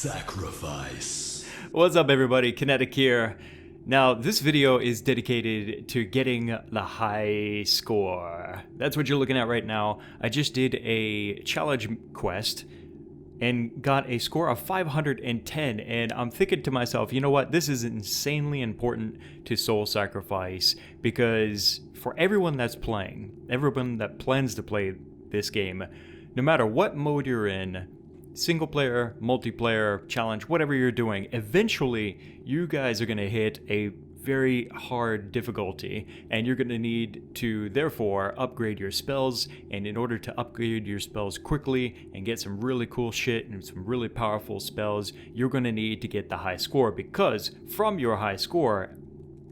Sacrifice. What's up everybody, Kinetic here. Now this video is dedicated to getting the high score. That's what you're looking at right now. I just did a challenge quest and got a score of 510, and I'm thinking to myself, you know what, this is insanely important to soul sacrifice, because for everyone that's playing, everyone that plans to play this game, no matter what mode you're in, single player, multiplayer, challenge, whatever you're doing, eventually you guys are going to hit a very hard difficulty, and you're going to need to therefore upgrade your spells. And in order to upgrade your spells quickly and get some really cool shit and some really powerful spells, you're going to need to get the high score, because from your high score,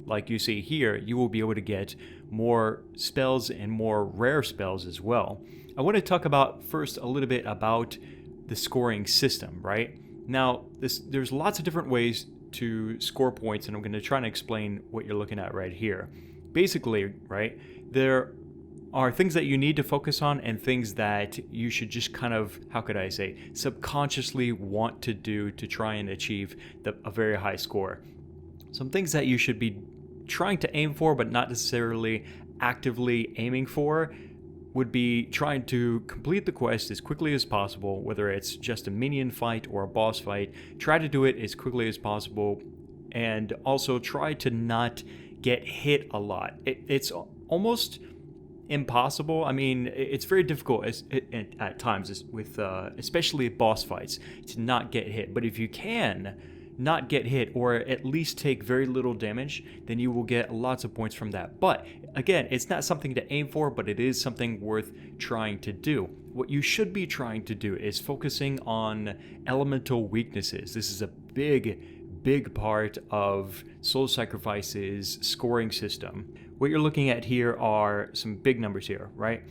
like you see here, you will be able to get more spells and more rare spells as well. I want to talk about first a little bit about the scoring system, right? Now, there's lots of different ways to score points, and I'm going to try and explain what you're looking at right here. Basically, right, there are things that you need to focus on and things that you should just kind of, how could I say, subconsciously want to do to try and achieve a very high score. Some things that you should be trying to aim for but not necessarily actively aiming for would be trying to complete the quest as quickly as possible, whether it's just a minion fight or a boss fight. Try to do it as quickly as possible, and also try to not get hit a lot. It's almost impossible. I mean, it's very difficult at times with especially boss fights to not get hit. But if you can not get hit, or at least take very little damage, then you will get lots of points from that. But again, it's not something to aim for, but it is something worth trying to do. What you should be trying to do is focusing on elemental weaknesses. This is a big part of Soul Sacrifice's scoring system. What you're looking at here are some big numbers here, right?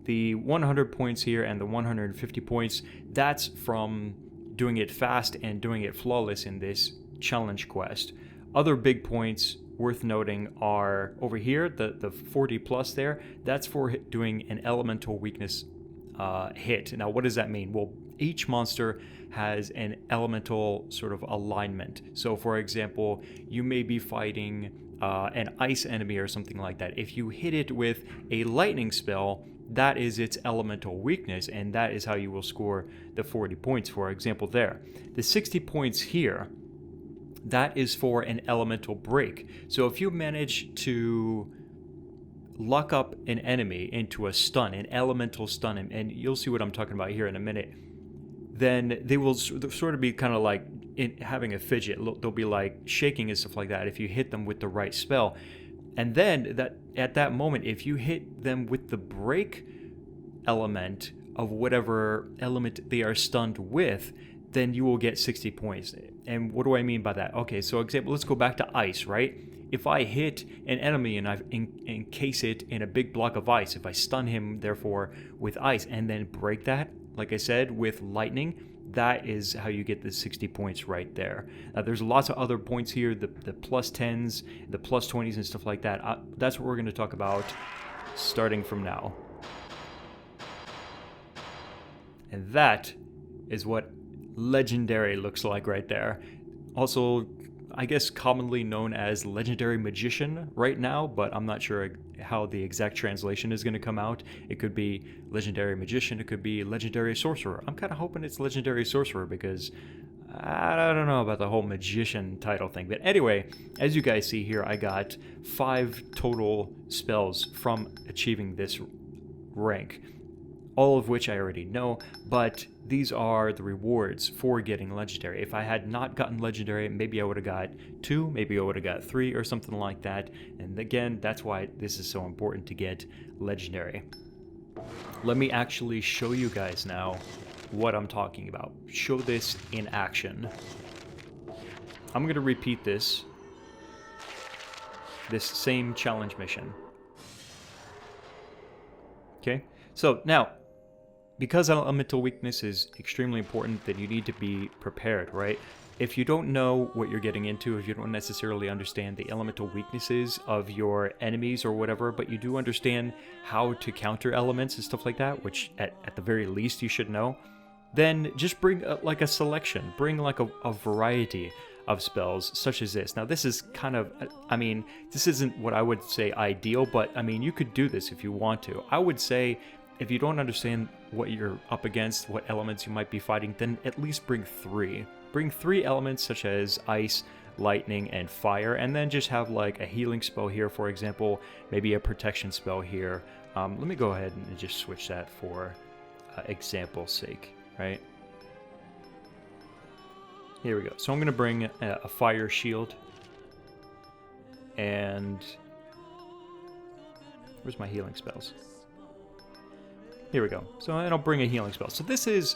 The 100 points here and the 150 points, that's from doing it fast and doing it flawless in this challenge quest. Other big points worth noting are over here, the 40 plus there, that's for doing an elemental weakness hit. Now what does that mean? Well, each monster has an elemental sort of alignment. So for example, you may be fighting an ice enemy or something like that. If you hit it with a lightning spell, that is its elemental weakness, and that is how you will score the 40 points, for example there. The 60 points here, that is for an elemental break. So if you manage to lock up an enemy into a stun, an elemental stun, and you'll see what I'm talking about here in a minute, then they will sort of be kind of like having a fidget. They'll be like shaking and stuff like that if you hit them with the right spell. And then at that moment, if you hit them with the break element of whatever element they are stunned with, then you will get 60 points. And what do I mean by that? Okay, so example, let's go back to ice, right? If I hit an enemy and I encase it in a big block of ice, if I stun him, therefore, with ice, and then break that, like I said, with lightning, that is how you get the 60 points right there. There's lots of other points here, the plus 10s, the plus 20s, and stuff like that. That's what we're going to talk about starting from now. And that is what legendary looks like right there. Also, I guess commonly known as legendary magician right now, but I'm not sure how the exact translation is going to come out. It could be legendary magician, it could be legendary sorcerer. I'm kind of hoping it's legendary sorcerer, because I don't know about the whole magician title thing. But anyway, as you guys see here, I got 5 total spells from achieving this rank, all of which I already know, but these are the rewards for getting legendary. If I had not gotten legendary, maybe I would have got 2, maybe I would have got 3 or something like that. And again, that's why this is so important to get legendary. Let me actually show you guys now what I'm talking about. Show this in action. I'm going to repeat this same challenge mission. Okay, so now, because elemental weakness is extremely important, then you need to be prepared, right? If you don't know what you're getting into, if you don't necessarily understand the elemental weaknesses of your enemies or whatever, but you do understand how to counter elements and stuff like that, which at the very least you should know, then just bring like a selection, bring like a variety of spells such as this. Now this is kind of, I mean, this isn't what I would say ideal, but I mean, you could do this if you want to. I would say if you don't understand what you're up against, what elements you might be fighting, then at least bring three. Bring three elements such as ice, lightning, and fire, and then just have like a healing spell here, for example, maybe a protection spell here. Let me go ahead and just switch that for example's sake, right? Here we go. So I'm going to bring a fire shield. And where's my healing spells? Here we go. So I'll bring a healing spell. So this is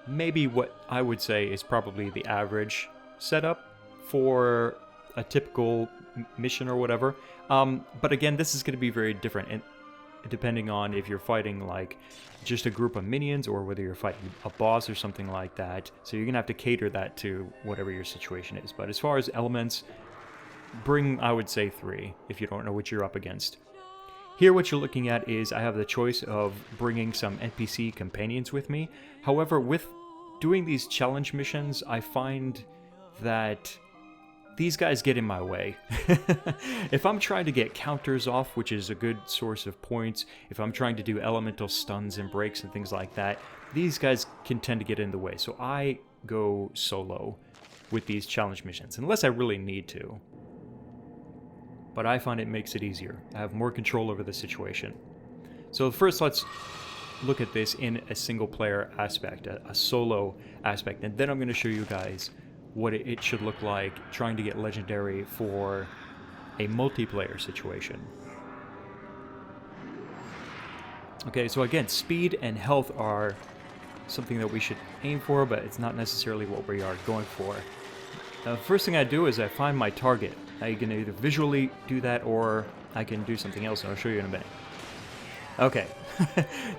maybe what I would say is probably the average setup for a typical mission or whatever. But again, this is going to be very different, and depending on if you're fighting like just a group of minions or whether you're fighting a boss or something like that. So you're gonna have to cater that to whatever your situation is. But as far as elements, bring, I would say, 3 if you don't know what you're up against. Here what you're looking at is I have the choice of bringing some NPC companions with me. However, with doing these challenge missions, I find that these guys get in my way. If I'm trying to get counters off, which is a good source of points, if I'm trying to do elemental stuns and breaks and things like that, these guys can tend to get in the way. So I go solo with these challenge missions, unless I really need to. But I find it makes it easier. I have more control over the situation. So first let's look at this in a single player aspect, a solo aspect, and then I'm going to show you guys what it should look like trying to get legendary for a multiplayer situation. Okay, so again, speed and health are something that we should aim for, but it's not necessarily what we are going for. The first thing I do is I find my target. I can either visually do that or I can do something else, and I'll show you in a minute. Okay,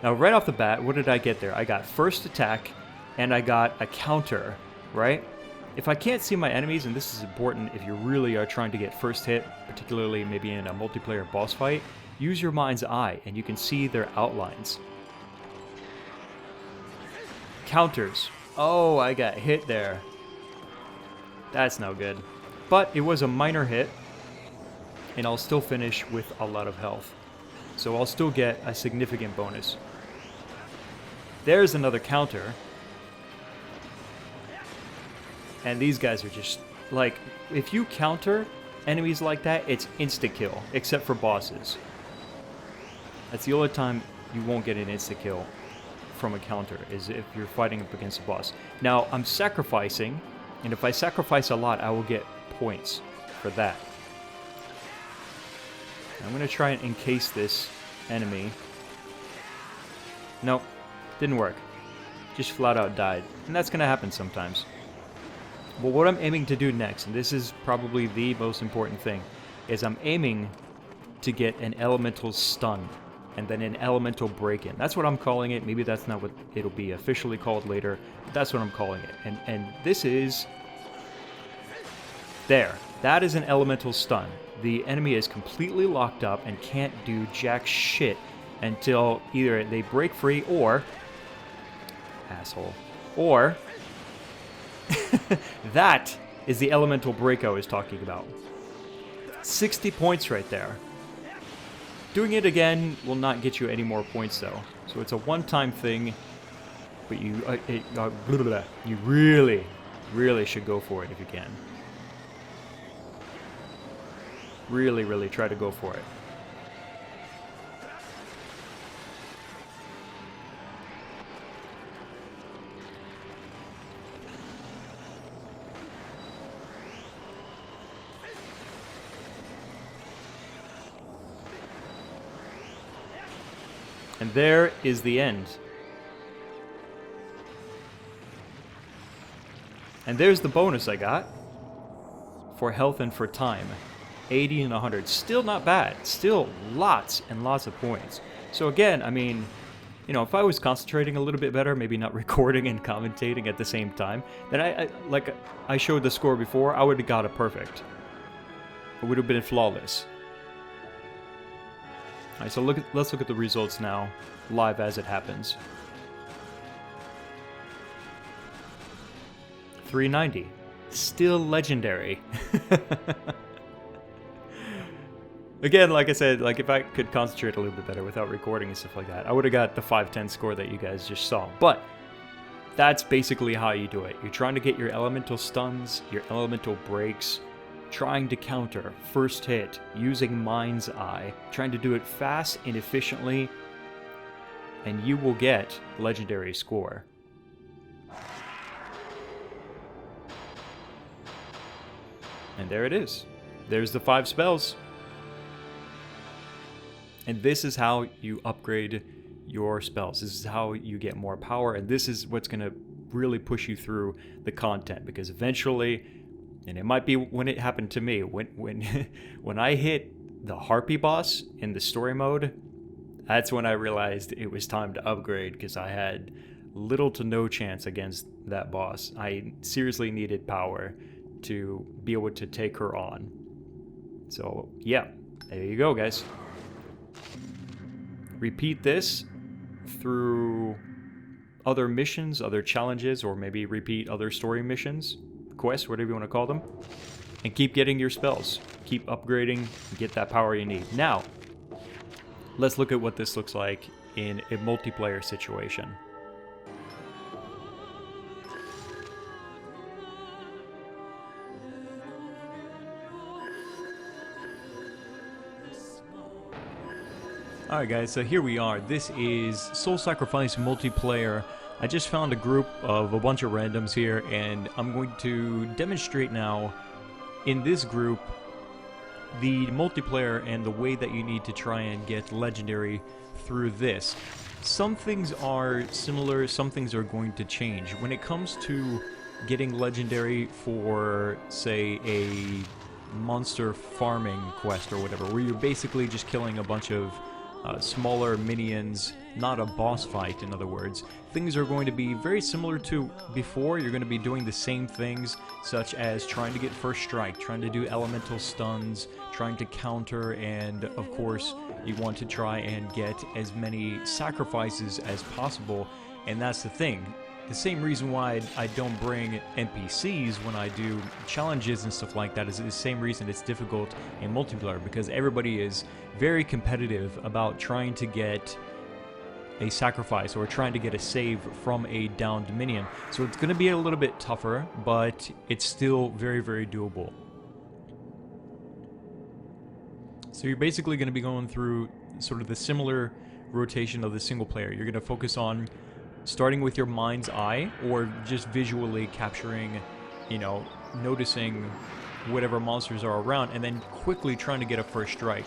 now right off the bat, what did I get there? I got first attack and I got a counter, right? If I can't see my enemies, and this is important if you really are trying to get first hit, particularly maybe in a multiplayer boss fight, use your mind's eye and you can see their outlines. Counters. Oh, I got hit there. That's no good. But it was a minor hit, and I'll still finish with a lot of health. So I'll still get a significant bonus. There's another counter. And these guys are just, like, if you counter enemies like that, it's insta-kill, except for bosses. That's the only time you won't get an insta-kill from a counter, is if you're fighting up against a boss. Now, I'm sacrificing, and if I sacrifice a lot, I will get points for that. I'm going to try and encase this enemy. Nope, didn't work. Just flat out died. And that's going to happen sometimes. But what I'm aiming to do next, and this is probably the most important thing, is I'm aiming to get an elemental stun and then an elemental break-in. That's what I'm calling it. Maybe that's not what it'll be officially called later, but that's what I'm calling it. And this is... There. That is an elemental stun. The enemy is completely locked up and can't do jack shit until either they break free or... Asshole. Or... That is the elemental break I was talking about. 60 points right there. Doing it again will not get you any more points though. So it's a one-time thing, but you really should go for it if you can. Really try to go for it. And there is the end. And there's the bonus I got for health and for time. 80 and 100. Still not bad. Still lots and lots of points. So again, I mean, you know, if I was concentrating a little bit better, maybe not recording and commentating at the same time, then I like I showed the score before, I would have got it perfect. It would have been flawless. Alright, so let's look at the results now, live as it happens. 390. Still legendary. Again, like I said, like if I could concentrate a little bit better without recording and stuff like that, I would have got the 510 score that you guys just saw. But that's basically how you do it. You're trying to get your elemental stuns, your elemental breaks, trying to counter first hit using Mind's Eye, trying to do it fast and efficiently, and you will get legendary score. And there it is. There's the 5 spells. And this is how you upgrade your spells. This is how you get more power, and this is what's going to really push you through the content, because eventually, and it might be when it happened to me, when I hit the Harpy boss in the story mode, that's when I realized it was time to upgrade, because I had little to no chance against that boss. I seriously needed power to be able to take her on. So yeah, there you go, guys. Repeat this through other missions, other challenges, or maybe repeat other story missions, quests, whatever you want to call them, and keep getting your spells. Keep upgrading, get that power you need. Now, let's look at what this looks like in a multiplayer situation. Alright guys, so here we are. This is Soul Sacrifice multiplayer. I just found a group of a bunch of randoms here, and I'm going to demonstrate now in this group the multiplayer and the way that you need to try and get legendary through this. Some things are similar, some things are going to change. When it comes to getting legendary for, say, a monster farming quest or whatever, where you're basically just killing a bunch of smaller minions, not a boss fight, in other words. Things are going to be very similar to before. You're going to be doing the same things, such as trying to get first strike, trying to do elemental stuns, trying to counter, and of course, you want to try and get as many sacrifices as possible. And that's the thing. The same reason why I don't bring NPCs when I do challenges and stuff like that is the same reason it's difficult in multiplayer, because everybody is very competitive about trying to get a sacrifice or trying to get a save from a downed minion. So it's going to be a little bit tougher, but it's still very, very doable. So you're basically going to be going through sort of the similar rotation of the single player. You're going to focus on starting with your mind's eye, or just visually capturing, you know, noticing whatever monsters are around, and then quickly trying to get a first strike.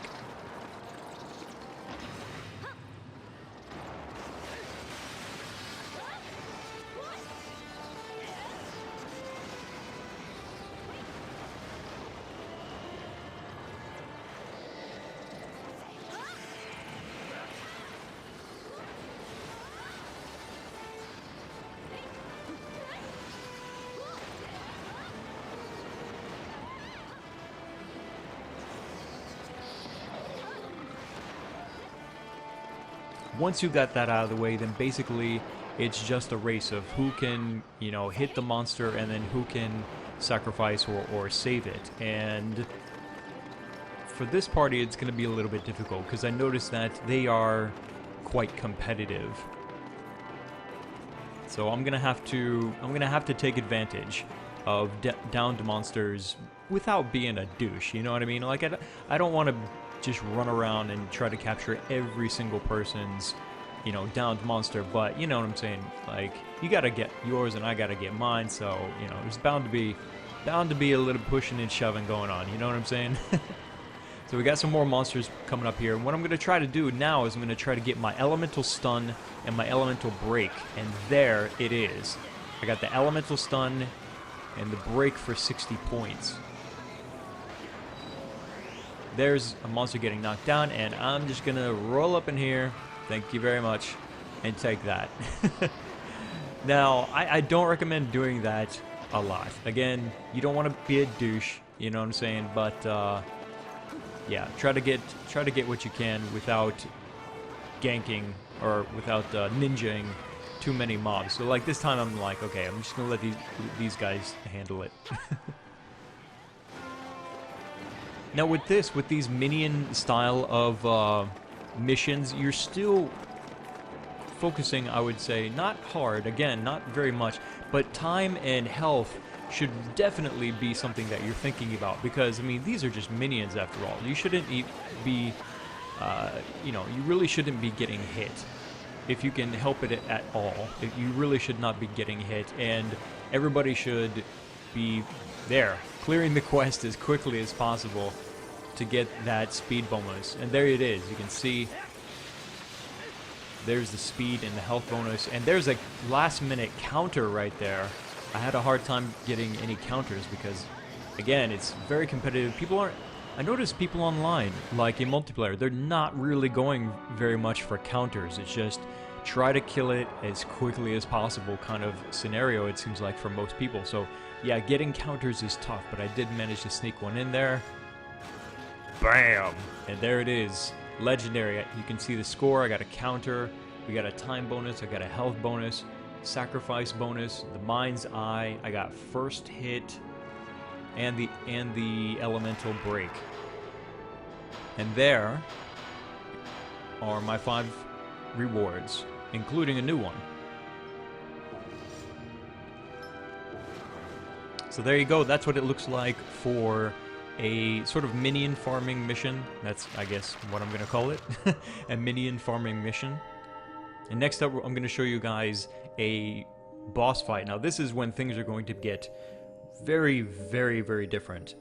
Once you got that out of the way, then basically it's just a race of who can, you know, hit the monster, and then who can sacrifice or save it. And for this party, it's going to be a little bit difficult, because I noticed that they are quite competitive. So I'm gonna have to take advantage of downed monsters without being a douche. You know what I mean? Like I don't want to just run around and try to capture every single person's, you know, downed monster, but you know what I'm saying, like, you gotta get yours and I gotta get mine, so, you know, there's bound to be a little pushing and shoving going on, you know what I'm saying? So we got some more monsters coming up here, and what I'm gonna try to do now is I'm gonna try to get my elemental stun and my elemental break, and there it is. I got the elemental stun and the break for 60 points. There's a monster getting knocked down, and I'm just gonna roll up in here, thank you very much, and take that. Now, I don't recommend doing that a lot. Again, you don't want to be a douche, you know what I'm saying, but yeah, try to get what you can without ganking or without ninjaing too many mobs. So like this time I'm like, okay, I'm just gonna let these guys handle it. Now with these minion style of missions, you're still focusing, I would say, not hard, again, not very much, but time and health should definitely be something that you're thinking about, because, I mean, these are just minions after all. You shouldn't be, you know, you really shouldn't be getting hit. If you can help it at all, you really should not be getting hit, and everybody should be there, clearing the quest as quickly as possible to get that speed bonus. And there it is. You can see there's the speed and the health bonus, and there's a last-minute counter right there. I had a hard time getting any counters because, again, it's very competitive. People aren't... I noticed people online, like in multiplayer, they're not really going very much for counters. It's just try to kill it as quickly as possible kind of scenario, it seems like, for most people. So, yeah, getting counters is tough, but I did manage to sneak one in there. Bam! And there it is. Legendary. You can see the score. I got a counter. We got a time bonus. I got a health bonus. Sacrifice bonus. The mind's eye. I got first hit. And the elemental break. And there are my 5 rewards, including a new one. So there you go. That's what it looks like for a sort of minion farming mission. That's, I guess, what I'm going to call it. A minion farming mission. And next up, I'm going to show you guys a boss fight. Now, this is when things are going to get very, very, very different.